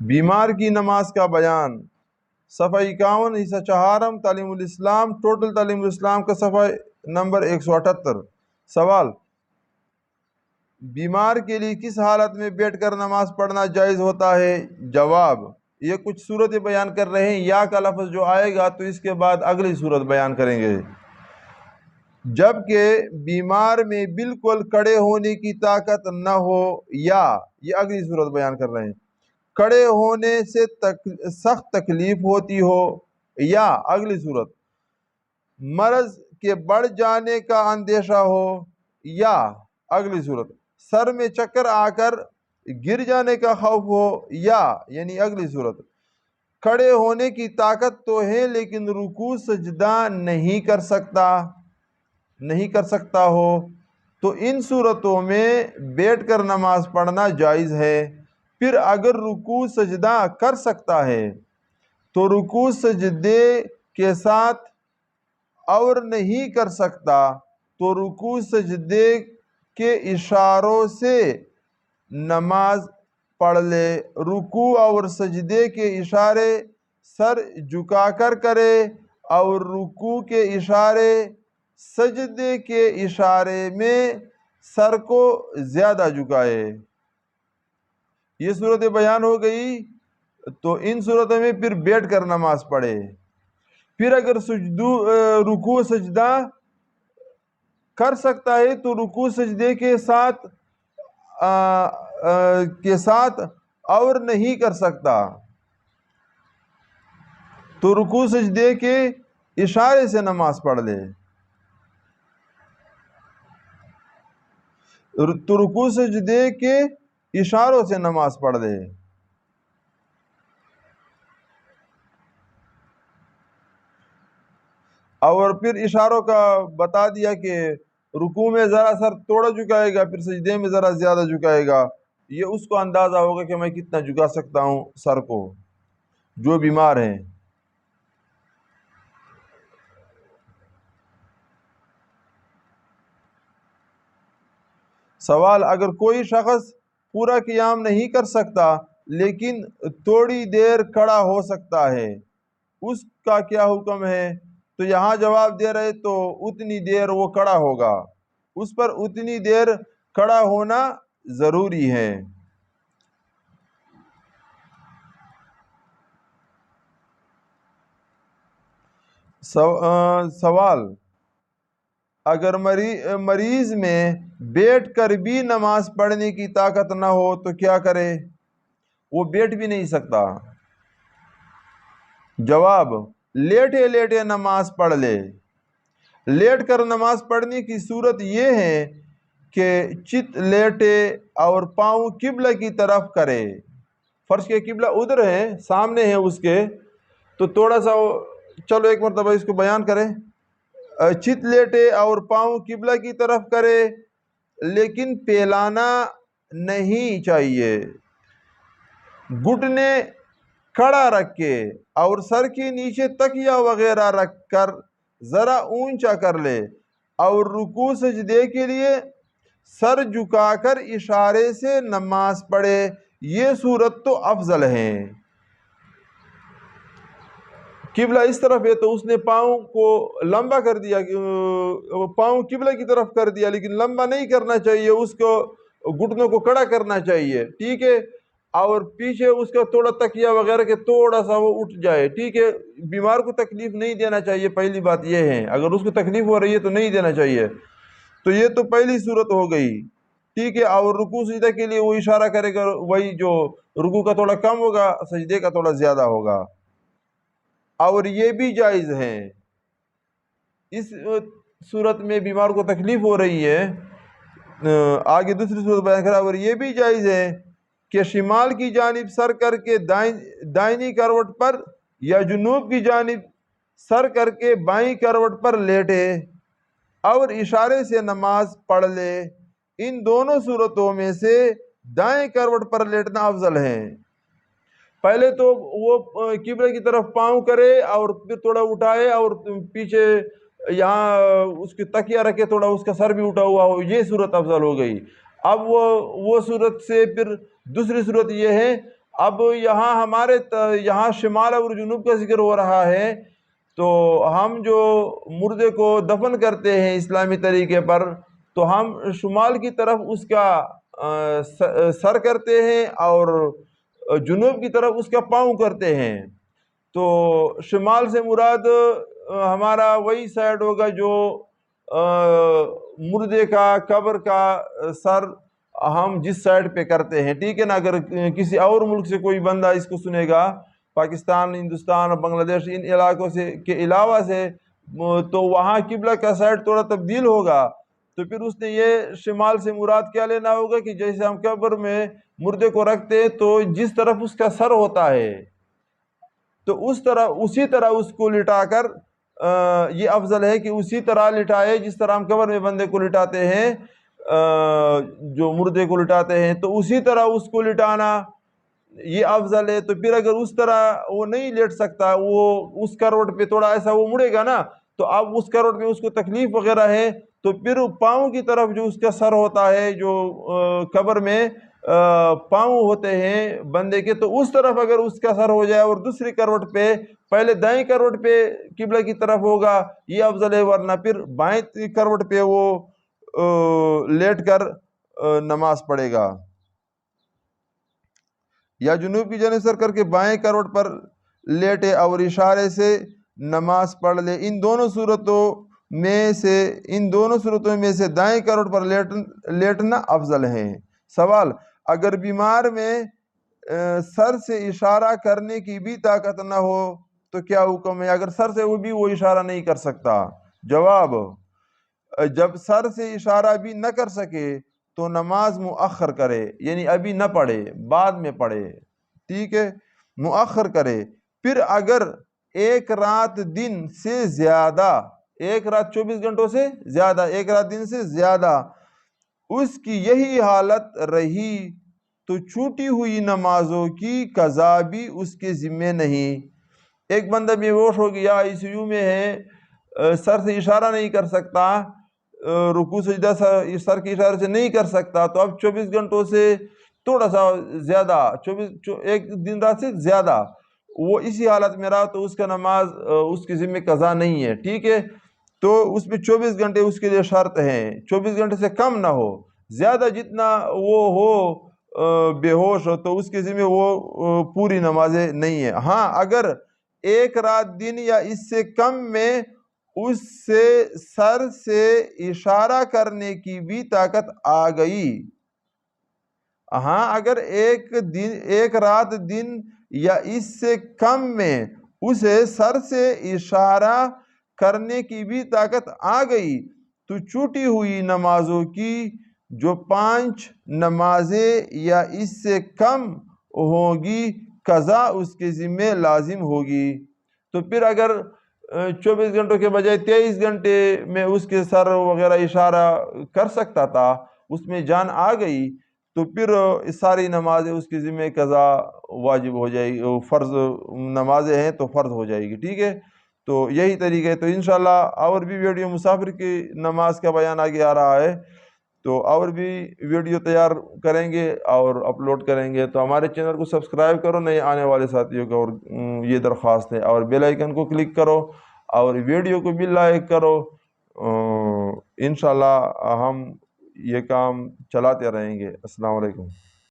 بیمار کی نماز کا بیان، صفحہ 51، حصہ چہارم، تعلیم الاسلام، ٹوٹل تعلیم الاسلام کا صفحہ نمبر 178۔ سوال: بیمار کے لیے کس حالت میں بیٹھ کر نماز پڑھنا جائز ہوتا ہے؟ جواب: یہ کچھ صورتیں بیان کر رہے ہیں، یا کا لفظ جو آئے گا تو اس کے بعد اگلی صورت بیان کریں گے۔ جبکہ بیمار میں بالکل کھڑے ہونے کی طاقت نہ ہو، یا یہ اگلی صورت بیان کر رہے ہیں، کھڑے ہونے سے سخت تکلیف ہوتی ہو، یا اگلی صورت مرض کے بڑھ جانے کا اندیشہ ہو، یا اگلی صورت سر میں چکر آ کر گر جانے کا خوف ہو، یا یعنی اگلی صورت کھڑے ہونے کی طاقت تو ہے لیکن رکوع سجدہ نہیں کر سکتا ہو، تو ان صورتوں میں بیٹھ کر نماز پڑھنا جائز ہے۔ پھر اگر رکوع سجدہ کر سکتا ہے تو رکوع سجدے کے ساتھ، اور نہیں کر سکتا تو رکوع سجدے کے اشاروں سے نماز پڑھ لے۔ رکوع اور سجدے کے اشارے سر جھکا کر کرے، اور رکوع کے اشارے سجدے کے اشارے میں سر کو زیادہ جھکائے۔ یہ صورتیں بیان ہو گئی، تو ان صورتوں میں پھر بیٹھ کر نماز پڑھے۔ پھر اگر رکوع سجدہ کر سکتا ہے تو رکوع سجدے کے ساتھ اور نہیں کر سکتا تو رکوع سجدے کے اشارے سے نماز پڑھ لے۔ تو رکوع سجدے کے اشاروں سے نماز پڑھ لے۔ اور پھر اشاروں کا بتا دیا کہ رکوع میں ذرا سر تھوڑا جھکائے گا، پھر سجدے میں ذرا زیادہ جھکائے گا، یہ اس کو اندازہ ہوگا کہ میں کتنا جھکا سکتا ہوں سر کو، جو بیمار ہیں۔ سوال: اگر کوئی شخص پورا قیام نہیں کر سکتا لیکن تھوڑی دیر کھڑا ہو سکتا ہے، اس کا کیا حکم ہے؟ تو یہاں جواب دے رہے تو اتنی دیر وہ کھڑا ہوگا، اس پر اتنی دیر کھڑا ہونا ضروری ہے۔ سوال: اگر مریض میں بیٹھ کر بھی نماز پڑھنے کی طاقت نہ ہو تو کیا کرے؟ وہ بیٹھ بھی نہیں سکتا۔ جواب: لیٹے لیٹے نماز پڑھ لے۔ لیٹ کر نماز پڑھنے کی صورت یہ ہے کہ چت لیٹے اور پاؤں قبلہ کی طرف کرے۔ فرض کے قبلہ ادھر ہے، سامنے ہے اس کے، تو تھوڑا سا چلو ایک مرتبہ اس کو بیان کریں۔ چت لیٹے اور پاؤں قبلہ کی طرف کرے، لیکن پھیلانا نہیں چاہیے۔ گھٹنے کھڑا رکھ کے اور سر کے نیچے تکیہ وغیرہ رکھ کر ذرا اونچا کر لے، اور رکوع سجدے کے لیے سر جھکا کر اشارے سے نماز پڑھے۔ یہ صورت تو افضل ہے۔ قبلہ اس طرف ہے تو اس نے پاؤں کو لمبا کر دیا، پاؤں قبلہ کی طرف کر دیا، لیکن لمبا نہیں کرنا چاہیے، اس کو گھٹنوں کو کھڑا کرنا چاہیے، ٹھیک ہے، اور پیچھے اس کا تھوڑا تکیہ وغیرہ کے تھوڑا سا وہ اٹھ جائے، ٹھیک ہے۔ بیمار کو تکلیف نہیں دینا چاہیے، پہلی بات یہ ہے، اگر اس کو تکلیف ہو رہی ہے تو نہیں دینا چاہیے۔ تو یہ تو پہلی صورت ہو گئی، ٹھیک ہے۔ اور رکوع سجدہ کے لیے وہ اشارہ کرے گا، وہی جو رکوع کا تھوڑا کم ہوگا، سجدے کا تھوڑا زیادہ ہوگا، اور یہ بھی جائز ہے۔ اس صورت میں بیمار کو تکلیف ہو رہی ہے، آگے دوسری صورت بیان کرا، اور یہ بھی جائز ہے کہ شمال کی جانب سر کر کے دائنی کروٹ پر، یا جنوب کی جانب سر کر کے بائیں کروٹ پر لیٹے اور اشارے سے نماز پڑھ لے۔ ان دونوں صورتوں میں سے دائیں کروٹ پر لیٹنا افضل ہے۔ پہلے تو وہ قبلہ کی طرف پاؤں کرے اور پھر تھوڑا اٹھائے اور پیچھے یہاں اس کی تکیہ رکھے، تھوڑا اس کا سر بھی اٹھا ہوا ہو، یہ صورت افضل ہو گئی۔ اب وہ صورت سے پھر دوسری صورت یہ ہے، اب یہاں ہمارے یہاں شمال اور جنوب کا ذکر ہو رہا ہے، تو ہم جو مردے کو دفن کرتے ہیں اسلامی طریقے پر، تو ہم شمال کی طرف اس کا سر کرتے ہیں اور جنوب کی طرف اس کا پاؤں کرتے ہیں۔ تو شمال سے مراد ہمارا وہی سائڈ ہوگا جو مردے کا قبر کا سر ہم جس سائڈ پہ کرتے ہیں، ٹھیک ہے نا۔ اگر کسی اور ملک سے کوئی بندہ اس کو سنے گا، پاکستان، ہندوستان، بنگلہ دیش، ان علاقوں سے کے علاوہ سے، تو وہاں قبلہ کا سائڈ تھوڑا تبدیل ہوگا، تو پھر اس نے یہ شمال سے مراد کیا لینا ہوگا کہ جیسے ہم قبر میں مردے کو رکھتے ہیں تو جس طرف اس کا سر ہوتا ہے، تو اسی طرح اس کو لٹا کر یہ افضل ہے کہ اسی طرح لٹائے جس طرح ہم قبر میں بندے کو لٹاتے ہیں، جو مردے کو لٹاتے ہیں، تو اسی طرح اس کو لٹانا یہ افضل ہے۔ تو پھر اگر اس طرح وہ نہیں لیٹ سکتا، وہ اس کروٹ پہ تھوڑا ایسا وہ مڑے گا نا، تو اب اس کروٹ میں اس کو تکلیف وغیرہ ہے، تو پھر پاؤں کی طرف جو اس کا سر ہوتا ہے، جو قبر میں پاؤں ہوتے ہیں بندے کے، تو اس طرف اگر اس کا سر ہو جائے اور دوسری کروٹ پہ، پہلے دائیں کروٹ پہ قبلہ کی طرف ہوگا، یہ افضل ہے، ورنہ پھر بائیں کروٹ پہ وہ لیٹ کر نماز پڑھے گا، یا جنوب کی جانب سر کر کے بائیں کروٹ پر لیٹے اور اشارے سے نماز پڑھ لے۔ ان دونوں صورتوں میں سے دائیں کروٹ پر لیٹنا افضل ہے۔ سوال: اگر بیمار میں سر سے اشارہ کرنے کی بھی طاقت نہ ہو تو کیا حکم ہے؟ اگر سر سے وہ اشارہ نہیں کر سکتا، جواب: جب سر سے اشارہ بھی نہ کر سکے تو نماز مؤخر کرے، یعنی ابھی نہ پڑھے، بعد میں پڑھے، ٹھیک ہے، مؤخر کرے۔ پھر اگر ایک رات دن سے زیادہ، ایک رات 24 گھنٹوں سے زیادہ، ایک رات دن سے زیادہ اس کی یہی حالت رہی تو چھوٹی ہوئی نمازوں کی قضا بھی اس کے ذمہ نہیں۔ ایک بندہ بے ہوش ہو گیا، ICU میں ہے، سر سے اشارہ نہیں کر سکتا، رکوع سجدہ سر کے اشارے سے نہیں کر سکتا، تو اب 24 گھنٹوں سے تھوڑا سا زیادہ، ایک دن رات سے زیادہ وہ اسی حالت میں رہا، تو اس کا نماز اس کے ذمہ قضا نہیں ہے، ٹھیک ہے۔ تو اس میں 24 گھنٹے اس کے لیے شرط ہیں، 24 گھنٹے سے کم نہ ہو، زیادہ جتنا وہ ہو بے ہوش ہو تو اس کے ذمہ وہ پوری نمازیں نہیں ہیں۔ ہاں، اگر ایک رات دن یا اس سے کم میں اس سے سر سے اشارہ کرنے کی بھی طاقت آ گئی، ہاں اگر ایک رات دن یا اس سے کم میں اسے سر سے اشارہ کرنے کی بھی طاقت آ گئی تو چھوٹی ہوئی نمازوں کی جو 5 نمازیں یا اس سے کم ہوگی قضا اس کے ذمہ لازم ہوگی۔ تو پھر اگر 24 گھنٹوں کے بجائے 23 گھنٹے میں اس کے سر وغیرہ اشارہ کر سکتا تھا، اس میں جان آ گئی، تو پھر ساری نمازیں اس کے ذمہ قضا واجب ہو جائے گی، فرض نمازیں ہیں تو فرض ہو جائے گی، ٹھیک ہے۔ تو یہی طریقہ ہے۔ تو انشاءاللہ اور بھی ویڈیو مسافر کی نماز کا بیان آگے آ رہا ہے، تو اور بھی ویڈیو تیار کریں گے اور اپلوڈ کریں گے، تو ہمارے چینل کو سبسکرائب کرو نئے آنے والے ساتھیوں کو، اور یہ درخواست ہے، اور بیل آئیکن کو کلک کرو اور ویڈیو کو بھی لائک کرو۔ انشاءاللہ ہم یہ کام چلاتے رہیں گے۔ السلام علیکم۔